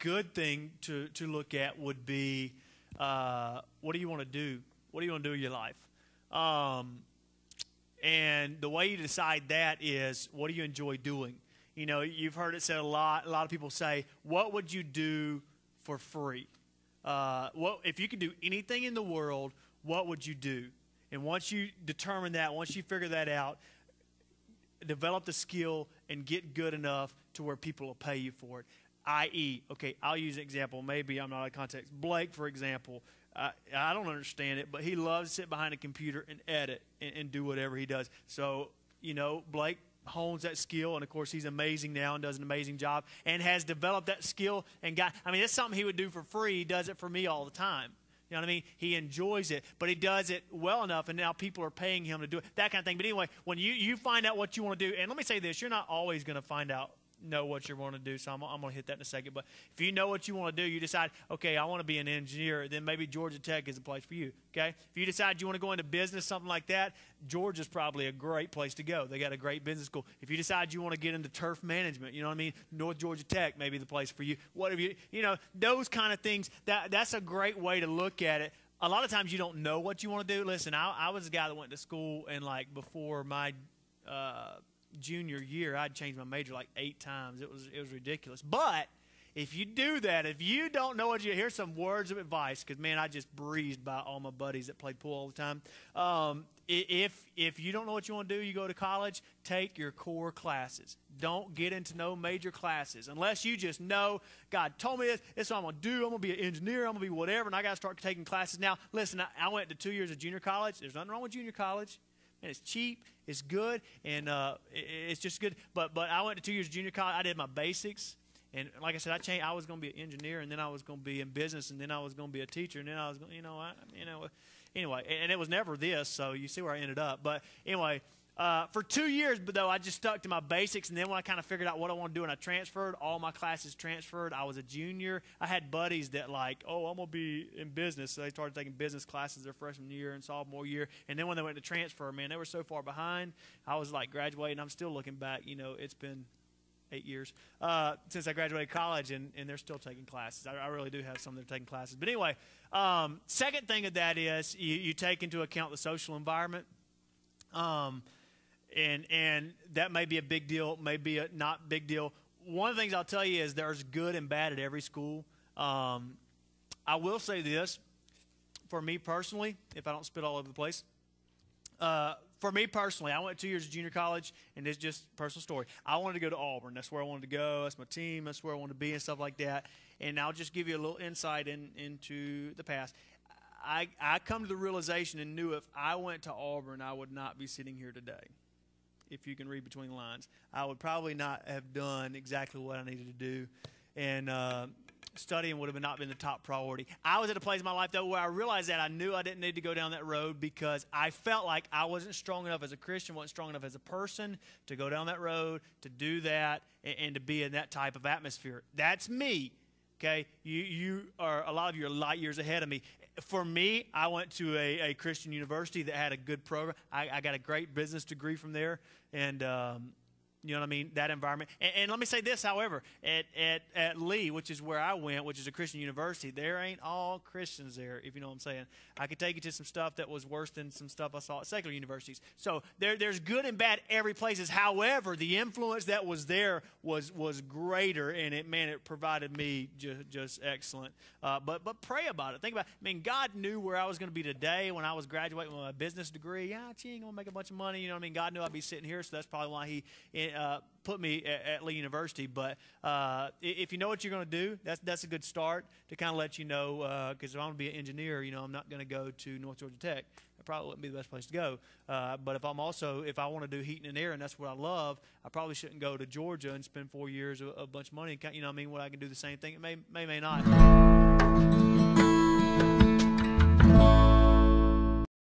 good thing to look at would be, what do you want to do? What do you want to do with your life? And the way you decide that is, what do you enjoy doing? You know, you've heard it said a lot. A lot of people say, what would you do for free? If you could do anything in the world, what would you do? And once you determine that, once you figure that out, develop the skill and get good enough to where people will pay you for it. I.e., okay, I'll use an example. Maybe I'm not out of context. Blake, for example, I don't understand it, but he loves to sit behind a computer and edit and do whatever he does. So, you know, Blake hones that skill, and of course he's amazing now and does an amazing job and has developed that skill and that's something he would do for free. He does it for me all the time. You know what I mean? He enjoys it, but he does it well enough, and now people are paying him to do it, that kind of thing. But anyway, when you find out what you want to do, and let me say this, you're not always going to know what you want to do, so I'm going to hit that in a second. But if you know what you want to do, you decide, okay, I want to be an engineer, then maybe Georgia Tech is a place for you, okay? If you decide you want to go into business, something like that, Georgia's probably a great place to go. They got a great business school. If you decide you want to get into turf management, you know what I mean, North Georgia Tech may be the place for you. Whatever you know, those kind of things, that's a great way to look at it. A lot of times you don't know what you want to do. Listen, I was a guy that went to school, and like before my junior year, I'd changed my major like 8 times. It was ridiculous. But if you do that, if you don't know what here's some words of advice, because man, I just breezed by all my buddies that played pool all the time. If you don't know what you want to do, you go to college, take your core classes. Don't get into no major classes unless you just know God told me this. This is what I'm going to do. I'm going to be an engineer. I'm going to be whatever, and I got to start taking classes. Now, listen, I went to 2 years of junior college. There's nothing wrong with junior college. And it's cheap, it's good, and it's just good. But I went to 2 years of junior college. I did my basics, and like I said, I was going to be an engineer, and then I was going to be in business, and then I was going to be a teacher, and then I was going, anyway, and it was never this. So you see where I ended up. But anyway, for 2 years, though, I just stuck to my basics, and then when I kind of figured out what I want to do, and I transferred, all my classes transferred. I was a junior. I had buddies that like, oh, I'm going to be in business. So they started taking business classes their freshman year and sophomore year. And then when they went to transfer, man, they were so far behind. I was like graduating. I'm still looking back. You know, it's been 8 years since I graduated college, and they're still taking classes. I really do have some that are taking classes. But anyway, second thing of that is you take into account the social environment. And that may be a big deal, may be a not big deal. One of the things I'll tell you is there's good and bad at every school. I will say this, for me personally, if I don't spit all over the place, for me personally, I went 2 years of junior college, and it's just a personal story. I wanted to go to Auburn. That's where I wanted to go. That's my team. That's where I wanted to be and stuff like that. And I'll just give you a little insight into the past. I come to the realization and knew if I went to Auburn, I would not be sitting here today. If you can read between the lines, I would probably not have done exactly what I needed to do, and studying would have not been the top priority. I was at a place in my life, though, where I realized that I knew I didn't need to go down that road because I felt like I wasn't strong enough as a Christian, wasn't strong enough as a person to go down that road, to do that, and to be in that type of atmosphere. That's me, okay? You are, a lot of you are light years ahead of me. For me, I went to a Christian university that had a good program. I got a great business degree from there, and you know what I mean, that environment. And let me say this, however, at Lee, which is where I went, which is a Christian university, there ain't all Christians there, if you know what I'm saying. I could take you to some stuff that was worse than some stuff I saw at secular universities. So there's good and bad every place. However, the influence that was there was greater, and it provided me just excellent. But pray about it. Think about it. I mean, God knew where I was going to be today when I was graduating with my business degree. Yeah, she ain't going to make a bunch of money. You know what I mean? God knew I'd be sitting here, so that's probably why he put me at Lee University. But if you know what you're going to do, that's a good start to kind of let you know, because if I'm going to be an engineer, you know, I'm not going to go to North Georgia Tech. It probably wouldn't be the best place to go. But if I want to do heating and air, and that's what I love, I probably shouldn't go to Georgia and spend 4 years a bunch of money. You know what I mean? What I can do the same thing. It may not.